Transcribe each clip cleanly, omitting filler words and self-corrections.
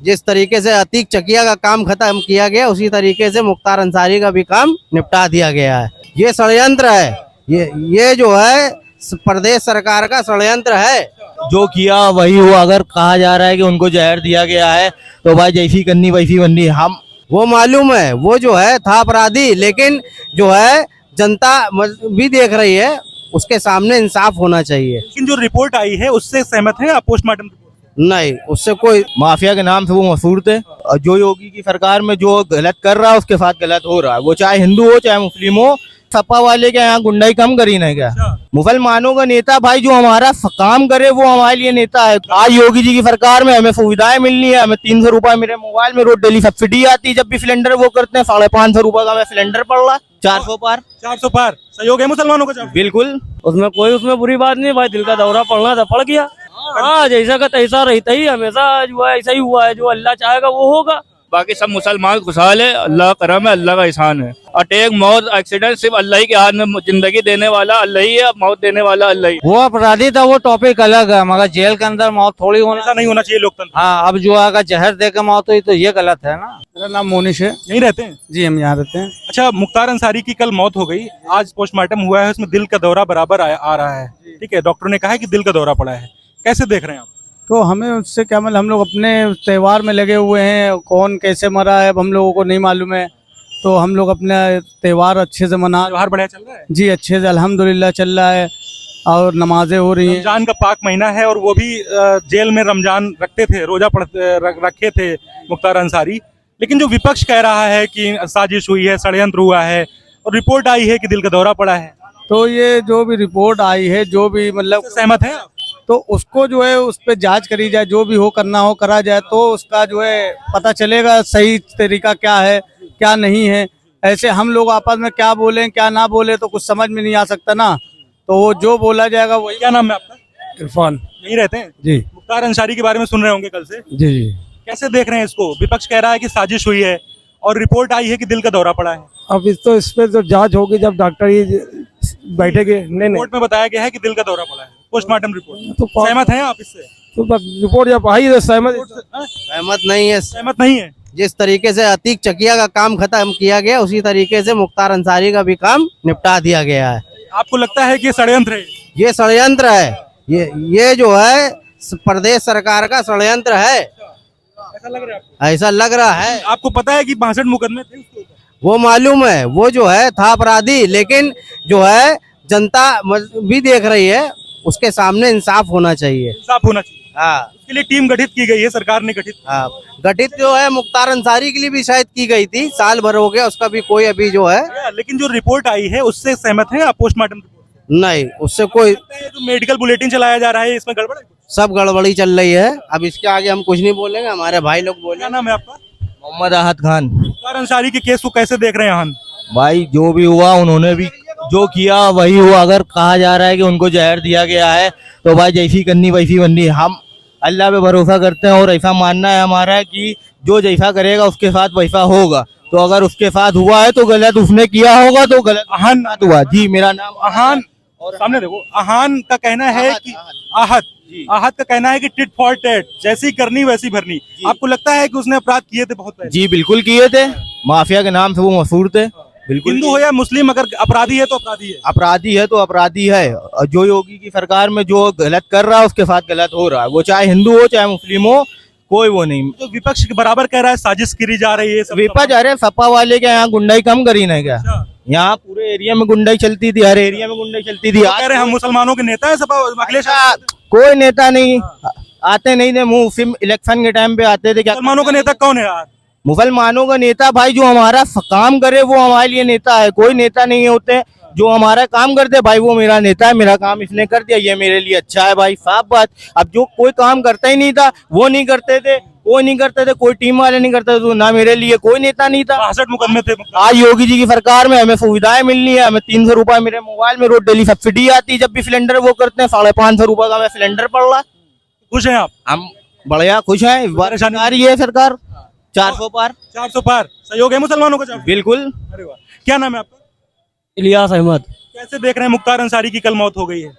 जिस तरीके से अतीक चकिया का काम खत्म किया गया, उसी तरीके से मुख्तार अंसारी का भी काम निपटा दिया गया है। ये षड्यंत्र है, ये जो है प्रदेश सरकार का षड्यंत्र है। जो किया वही हुआ। अगर कहा जा रहा है कि उनको जहर दिया गया है तो भाई जैसी करनी वैसी बननी। हम वो मालूम है, वो जो है था अपराधी, लेकिन जो है जनता भी देख रही है, उसके सामने इंसाफ होना चाहिए। लेकिन जो रिपोर्ट आई है उससे सहमत हैं आप? पोस्टमार्टम रिपोर्ट नहीं, उससे कोई माफिया के नाम से वो मशहूर थे और जो योगी की सरकार में जो गलत कर रहा है उसके साथ गलत हो रहा है। वो चाहे हिंदू हो चाहे मुस्लिम हो, सपा वाले के यहाँ गुंडाई कम करी नहीं क्या? मुसलमानों का नेता भाई जो हमारा काम करे वो हमारे लिए नेता है। आज योगी जी की सरकार में हमें सुविधाएं मिलनी है, हमें 300 रुपए मेरे मोबाइल में रोज डेली सब्सिडी आती है। जब भी सिलेंडर वो करते हैं 550 रुपए का हमें सिलेंडर पड़ रहा है। 400 पार 400 पार सहयोग है मुसलमानों का? बिल्कुल। उसमें बुरी बात नहीं भाई, दिल का दौरा पड़ना था पड़ गया। हाँ, जैसा का तैसा रहता ही हमेशा जो है ऐसा ही हुआ है। जो अल्लाह चाहेगा वो होगा। बाकी सब मुसलमान खुशहाल है, अल्लाह का करम है, अल्लाह का एहसान है। अटैक, मौत, एक्सीडेंट सिर्फ अल्लाह ही के हाथ में। जिंदगी देने वाला अल्लाह ही है, मौत देने वाला अल्लाह ही। वो अपराधी था, वो टॉपिक अलग है, मगर जेल के अंदर मौत थोड़ी होना। ऐसा नहीं होना चाहिए लोकतंत्र। हाँ, अब जो अगर जहर दे के मौत हुई तो ये गलत है ना। मेरा नाम मोनिश है। यहीं रहते हैं? जी, हम यहाँ रहते हैं। अच्छा, मुख्तार अंसारी की कल मौत हो गई, आज पोस्टमार्टम हुआ है, उसमें दिल का दौरा बराबर आ रहा है। ठीक है, डॉक्टर ने कहा है कि दिल का दौरा पड़ा है। कैसे देख रहे हैं आप? तो हमें उससे क्या मतलब, हम लोग अपने त्योहार में लगे हुए हैं। कौन कैसे मरा है अब हम लोगों को नहीं मालूम है, तो हम लोग अपना त्योहार अच्छे से मना। त्योहार बढ़िया चल रहा है? जी, अच्छे से अल्हम्दुलिल्लाह चल रहा है और नमाजें हो रही हैं। रमजान का पाक महीना है और वो भी जेल में रमजान रखते थे, रोजा रखे थे मुख्तार अंसारी। लेकिन जो विपक्ष कह रहा है कि साजिश हुई है, षड्यंत्र हुआ है, और रिपोर्ट आई है कि दिल का दौरा पड़ा है, तो ये जो भी रिपोर्ट आई है, जो भी मतलब सहमत है आप? तो उसको जो है उस पर जांच करी जाए, जो भी हो करना हो करा जाए, तो उसका जो है पता चलेगा सही तरीका क्या है क्या नहीं है। ऐसे हम लोग आपस में क्या बोले क्या ना बोले तो कुछ समझ में नहीं आ सकता ना। तो वो जो बोला जाएगा वही। क्या नाम है आपका? इरफान। यहीं रहते हैं? जी मुख्तार अंसारी के बारे में सुन रहे होंगे कल से। जी जी। कैसे देख रहे हैं इसको? विपक्ष कह रहा है कि साजिश हुई है और रिपोर्ट आई है कि दिल का दौरा पड़ा है। अब इस पे तो जांच होगी जब डॉक्टर ही बैठेंगे। नहीं रिपोर्ट में बताया गया है कि दिल का दौरा पड़ा है, पोस्टमार्टम रिपोर्ट। तो सहमत हैं आप इससे? तो रिपोर्ट जब आई तो सहमत सहमत नहीं है। सहमत नहीं है। जिस तरीके से अतीक चकिया का काम खत्म किया गया, उसी तरीके से मुख्तार अंसारी का भी काम निपटा दिया गया है। आपको लगता है कि ये षड्यंत्र है? ये षड्यंत्र है, ये जो है प्रदेश सरकार का षड्यंत्र है। ऐसा लग रहा है आपको? ऐसा लग रहा है। आपको पता है कि 62 मुकदमे थे उसके ऊपर? वो मालूम है, वो जो है था अपराधी, लेकिन जो है जनता भी देख रही है, उसके सामने इंसाफ होना चाहिए। इंसाफ होना चाहिए। हाँ उसके लिए टीम गठित की गई है, सरकार ने गठित। हाँ, गठित जो है मुख्तार अंसारी के लिए भी शायद की गई थी, साल भर हो गया, उसका भी कोई अभी जो है। लेकिन जो रिपोर्ट आई है उससे सहमत हैं आप? पोस्टमार्टम रिपोर्ट नहीं, उससे कोई। जो मेडिकल बुलेटिन चलाया जा रहा है इसमें गड़बड़ है? सब गड़बड़ी चल रही है। अब इसके आगे हम कुछ नहीं बोलेंगे, हमारे भाई लोग बोले। क्या नाम है आपका? मोहम्मद आहद खान। मुख्तार अंसारी के केस को कैसे देख रहे हैं हम? भाई जो भी हुआ उन्होंने भी जो किया वही हुआ। अगर कहा जा रहा है कि उनको जहर दिया गया है तो भाई जैसी करनी वैसी बननी। हम अल्लाह पे भरोसा करते हैं और ऐसा मानना है हमारा कि जो जैसा करेगा उसके साथ वैसा होगा। तो अगर उसके साथ हुआ है तो गलत उसने किया होगा, तो गलत अहान हुआ। जी, मेरा नाम अहान, और सामने देखो, अहान का कहना है कि आहत का कहना है कि टिट फॉर टेट, जैसी करनी वैसी भरनी। आपको लगता है कि उसने अपराध किए थे बहुत पहले? जी बिल्कुल किए थे। माफिया के नाम से वो मशहूर थे। बिल्कुल। हिंदू हो या मुस्लिम, अगर अपराधी है तो अपराधी है। अपराधी है तो अपराधी है और जो योगी की सरकार में जो गलत कर रहा है उसके साथ गलत हो रहा है। वो चाहे हिंदू हो चाहे मुस्लिम हो, कोई वो नहीं। तो विपक्ष के बराबर कह रहा है साजिश करी जा रही है। विपक्ष, अरे सपा वाले के यहाँ गुंडाई कम करी नहीं क्या? यहाँ पूरे एरिया में गुंडाई चलती थी, हर एरिया में गुंडाई चलती थी। कह रहे हैं हम मुसलमानों के नेता है सपा अखिलेश। कोई नेता नहीं आते, नहीं थे मुंह, सिर्फ इलेक्शन के टाइम पे आते थे। क्या मुसलमानों का नेता कौन है यार? मुसलमानों का नेता भाई जो हमारा काम करे वो हमारे लिए नेता है। कोई नेता नहीं होते जो हमारा काम करते भाई, वो मेरा नेता है, मेरा काम इसने कर दिया, ये मेरे लिए अच्छा है भाई, साफ बात। अब जो कोई काम करता ही नहीं था वो नहीं करते थे, कोई नहीं करते थे, कोई टीम वाले नहीं करते थे, तो ना मेरे लिए कोई नेता नहीं था। 62 मुकदमे थे। आज योगी जी की सरकार में हमें सुविधाएं मिलनी है, हमें 300 रुपए मेरे मोबाइल में रोज डेली सब्सिडी आती है। जब भी सिलेंडर वो करते हैं 550 रुपए का हमें सिलेंडर पड़ रहा है। खुश हैं आप? हम बढ़िया खुश हैं। इस बार आ रही है सरकार 400 पार। 400 पार सहयोग है मुसलमानों का? बिल्कुल। अरे वाह, क्या नाम है आपका? इलियास अहमद। कैसे देख रहे हैं मुख्तार अंसारी की कल मौत हो गई है?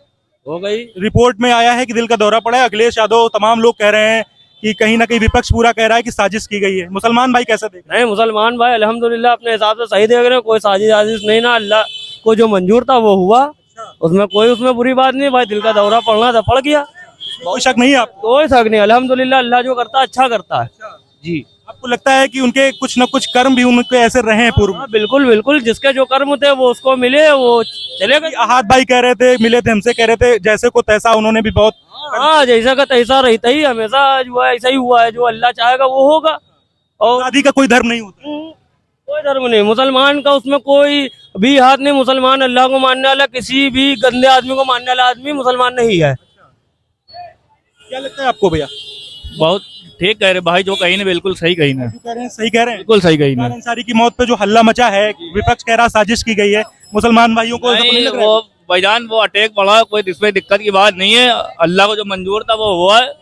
हो गई। रिपोर्ट में आया है कि दिल का दौरा पड़ा है। अखिलेश यादव, तमाम लोग कह रहे हैं कि कहीं ना कहीं विपक्ष पूरा कह रहा है कि साजिश की गई है। मुसलमान भाई कैसे देख रहे नहीं, मुसलमान भाई अल्हम्दुलिल्लाह अपने हिसाब से सही देख रहे हैं। कोई साजिश नहीं ना, अल्लाह को जो मंजूर था वो हुआ, उसमें कोई बुरी बात नहीं। भाई दिल का दौरा पड़ना था, पड़ गया, हैं? कोई शक नहीं है आपको? कोई शक नहीं। अल्हम्दुलिल्लाह अल्लाह जो करता है अच्छा करता है जी। आपको लगता है कि उनके कुछ न कुछ कर्म भी उनके ऐसे रहे हैं पूर्व में? हाँ, बिल्कुल बिल्कुल, जिसके जो कर्म थे वो उसको मिले, वो चलेगा। अहाद भाई कह रहे थे, मिले थे हमसे, कह रहे थे जैसे को तैसा उन्होंने भी बहुत। हाँ, जैसा का तैसा रहता ही, हमेशा जो है ऐसा ही हुआ है। जो अल्लाह चाहेगा वो होगा। और शादी का कोई धर्म नहीं होता। कोई धर्म नहीं, मुसलमान का उसमें कोई भी हाथ नहीं। मुसलमान अल्लाह को मानने वाला, किसी भी गंदे आदमी को मानने वाला आदमी मुसलमान नहीं है। क्या लगता है आपको भैया? बहुत ठीक कह रहे भाई, जो कही ने बिल्कुल सही कही ने, जो कह रहे हैं सही कह रहे हैं। बिल्कुल सही कही ने। मुख्तार अंसारी की मौत पे जो हल्ला मचा है, विपक्ष कह रहा साजिश की गई है, मुसलमान भाइयों को ऐसा तो नहीं नहीं, लग रहा है? वो भाईजान वो अटैक पड़ा, कोई इसमें दिक्कत की बात नहीं है। अल्लाह को जो मंजूर था वो हुआ है।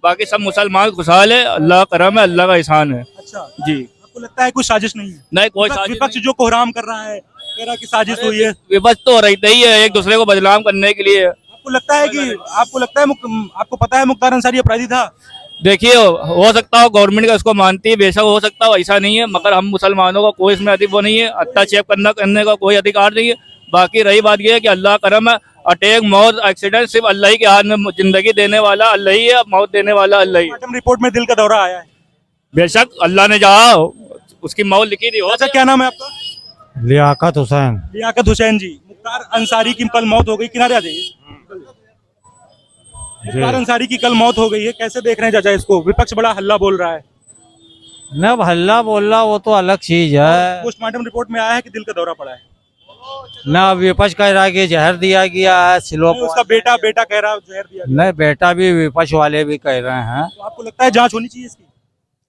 बाकी सब मुसलमान खुशहाल है, अल्लाह का करम है, अल्लाह का एहसान है अच्छा, जी। आपको लगता है कोई साजिश नहीं है? नहीं, कोई विपक्ष जो कोहराम कर रहा है, कह रहा है कि साजिश हुई है। विपक्ष तो रहता ही है एक दूसरे को बदनाम करने के लिए। आपको लगता है कि आपको पता है मुख्तार अंसारी अपराधी था? देखिए, हो सकता हो गवर्नमेंट का इसको मानती है, बेशक हो सकता हो, ऐसा नहीं है, मगर हम मुसलमानों का कोई इसमें अधिक वो नहीं है, हत्या करने का कोई अधिकार नहीं है। बाकी रही बात यह है कि अल्लाह करम है, अटैक मौत एक्सीडेंट सिर्फ अल्लाह ही के हाथ में, जिंदगी देने वाला अल्लाह ही है, मौत देने वाला अल्लाह ही है। पोस्टमार्टम रिपोर्ट में दिल का दौरा आया है। बेशक अल्लाह ने चाहा उसकी मौत लिखी थी। अच्छा, क्या नाम है आपका? लियाकत हुसैन। लियाकत हुसैन जी, मुख्तार अंसारी की कल मौत हो गई, किनारे आ जाइए। मुख्तार अंसारी की कल मौत हो गई है, कैसे देख रहे हैं चाचा इसको? विपक्ष बड़ा हल्ला बोल रहा है। न अब हल्ला बोलना वो तो अलग चीज है। पोस्टमार्टम रिपोर्ट में आया है कि दिल का दौरा पड़ा है। न अब विपक्ष कह रहा है कि जहर दिया गया है सिलो नहीं, उसका बेटा कह रहा है जहर दिया गया। नहीं, बेटा भी विपक्ष वाले भी कह रहे हैं। तो आपको लगता है जांच होनी चाहिए इसकी?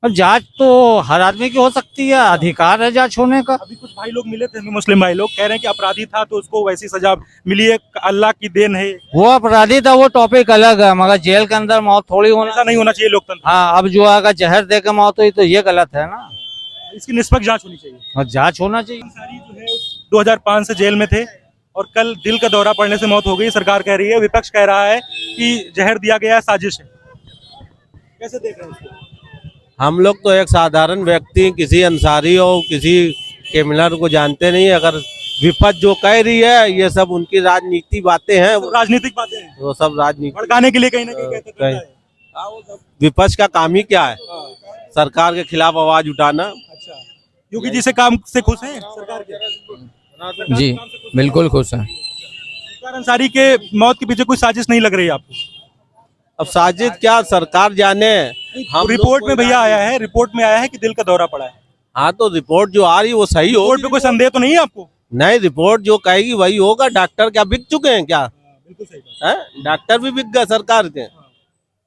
अब जांच तो हर आदमी की हो सकती है, अधिकार है जांच होने का। अभी कुछ भाई लोग मिले थे, मुस्लिम भाई लोग कह रहे हैं कि अपराधी था तो उसको वैसी सजा मिली है, अल्लाह की देन है। वो अपराधी था, वो टॉपिक अलग है, मगर जेल के अंदर मौत थोड़ी होना। ऐसा नहीं होना चाहिए लोकतंत्र। हाँ, अब जो अगर जहर दे के मौत हुई तो ये गलत है ना। इसकी निष्पक्ष जांच होनी चाहिए। और जांच होना चाहिए। अंसारी जो है 2005 से जेल में थे और कल दिल का दौरा पड़ने से मौत हो गई। सरकार कह रही है, विपक्ष कह रहा है कि जहर दिया गया है, साजिश है। कैसे देख रहे हैं इसको? हम लोग तो एक साधारण व्यक्ति किसी अंसारी और किसी क्रिमिनल को जानते नहीं। अगर विपक्ष जो कह रही है ये सब उनकी राजनीति बातें हैं, तो राजनीतिक बातें हैं, वो सब राजनीति। भड़काने के लिए कहीं ना कहीं कहते रहता है। विपक्ष का काम ही क्या है? सरकार के खिलाफ आवाज उठाना। अच्छा, योगी जी से काम से खुश हैं सरकार के? जी बिल्कुल खुश हैं। मुख्तार अंसारी के मौत के पीछे कोई साजिश नहीं लग रही है आपको? अब साजिद क्या सरकार जाने। हम रिपोर्ट में भैया आया है, रिपोर्ट में आया है कि दिल का दौरा पड़ा है। हाँ, तो रिपोर्ट जो आ रही है वो सही हो। रिपोर्ट पे कोई संदेह तो नहीं है आपको? नहीं, रिपोर्ट जो कहेगी वही होगा। डॉक्टर क्या बिक चुके हैं क्या? बिल्कुल सही बात। है, डॉक्टर भी बिक गए सरकार के।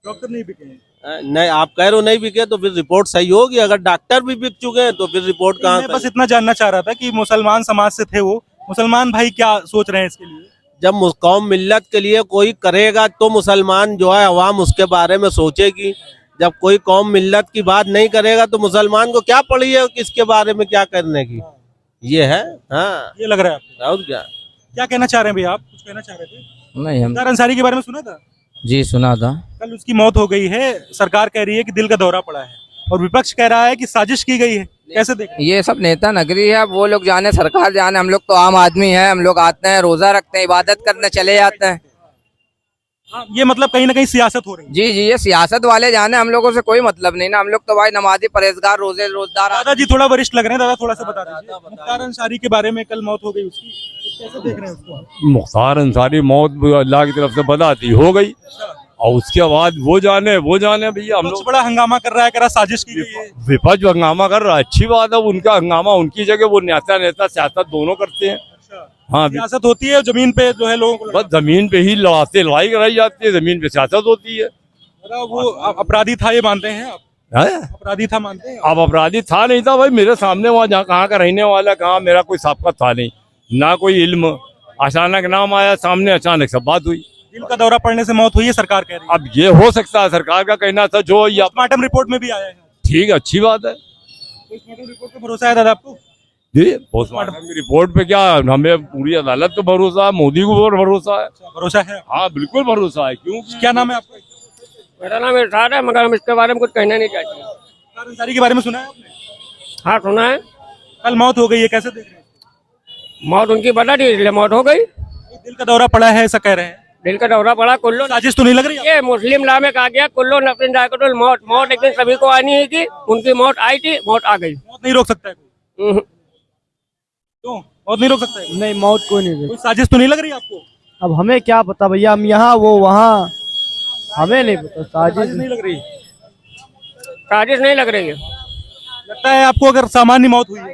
डॉक्टर नहीं बिके हैं। नहीं, आप कह रहे हो नहीं बिके तो फिर रिपोर्ट सही होगी। अगर डॉक्टर भी बिक चुके हैं तो फिर रिपोर्ट कहाँ मैं बस इतना जानना चाह रहा था कि मुसलमान समाज से थे वो, मुसलमान भाई क्या सोच रहे हैं इसके लिए? जब कौम मिल्लत के लिए कोई करेगा तो मुसलमान जो है अवाम उसके बारे में सोचेगी। जब कोई कौम मिल्लत की बात नहीं करेगा तो मुसलमान को क्या पड़ी है किसके बारे में क्या करने की? ये है। हाँ, ये लग रहा है आपको? और क्या क्या कहना चाह रहे हैं भैया आप? कुछ कहना चाह रहे थे? नहीं, हम मुख्तार अंसारी के बारे में सुना था? जी सुना था। कल उसकी मौत हो गई है, सरकार कह रही है कि दिल का दौरा पड़ा है और विपक्ष कह रहा है कि साजिश की गई है। कैसे देख? ये सब नेता नगरी है, वो लोग जाने, सरकार जाने, हम लोग तो आम आदमी हैं। हम लोग आते हैं, रोजा रखते हैं, इबादत करने चले जाते हैं। हाँ, ये मतलब कहीं ना कहीं सियासत हो रही है। जी जी, ये सियासत वाले जाने, हम लोगों से कोई मतलब नहीं ना। हम लोग तो भाई नमाजी, परहेजगार, रोजदार। दादाजी थोड़ा वरिष्ठ लग रहे हैं, दादा थोड़ा सा बता दीजिए। मुख्तार अंसारी के बारे में कल मौत हो गई उसकी, तो कैसे देख रहे हैं उसको? मुख्तार अंसारी मौत अल्लाह की तरफ से बताती हो गई और उसके बाद वो जाने भैया। हम लोग बड़ा हंगामा कर रहा है, कह रहा साजिश की गई है। विपक्ष हंगामा कर रहा है, अच्छी बात है। उनका हंगामा उनकी जगह, वो नेता सियासत दोनों करते हैं। हाँ, सियासत होती है जमीन पे जो है लोगों को बस जमीन पे ही लड़ाई कराई जाती है, जमीन पे सियासत होती है। वो अपराधी था ये मानते हैं आप? है? अपराधी था मानते हैं? अब अपराधी था नहीं था भाई, मेरे सामने वहाँ जहाँ कहाँ का रहने वाला, कहाँ मेरा कोई साबका था नहीं, ना कोई इल्म। अचानक नाम आया सामने, अचानक सब बात हुई। दिल का दौरा पड़ने से मौत हुई है, सरकार कह रही है। अब ये हो सकता है, सरकार का कहना था जो या पोस्टमार्टम रिपोर्ट में भी आया है। ठीक है, अच्छी बात है। पोस्टमार्टम रिपोर्ट पे भरोसा है दादा आपको? जी, पोस्टमार्टम की रिपोर्ट पे क्या, हमें पूरी अदालत पे भरोसा है, मोदी को भरोसा है। भरोसा है? हाँ, बिल्कुल भरोसा है। क्यों? क्या नाम है आपका? मेरा नाम इरशाद है, मगर हम इसके बारे में कुछ कहना नहीं चाहते। मुख्तार अंसारी के बारे में सुना है आपने? हाँ सुना है। कल मौत हो गई है, कैसे देख रहे हैं? मौत उनकी बता दी इसलिए मौत हो गई। दिल का दौरा पड़ा है ऐसा कह रहे हैं। दिल का दौरा पड़ा। कुल्लो साजिश तो नहीं लग रही है? ये मुस्लिम लॉ में कहा गया कुल्लो नफ्सिन जायकातुल मौत। मौत एक दिन सभी को आनी है कि उनकी मौत आई थी, मौत आ गई। मौत नहीं रोक सकता है कोई? क्यों मौत नहीं रोक सकता है? नहीं, मौत कोई नहीं। कोई साजिश तो नहीं लग रही है आपको? अब हमें क्या पता भैया, हम यहाँ वो वहाँ, हमें नहीं पता। साजिश नहीं लग रही? साजिश नहीं लग रही है। लगता है आपको अगर सामान्य मौत हुई है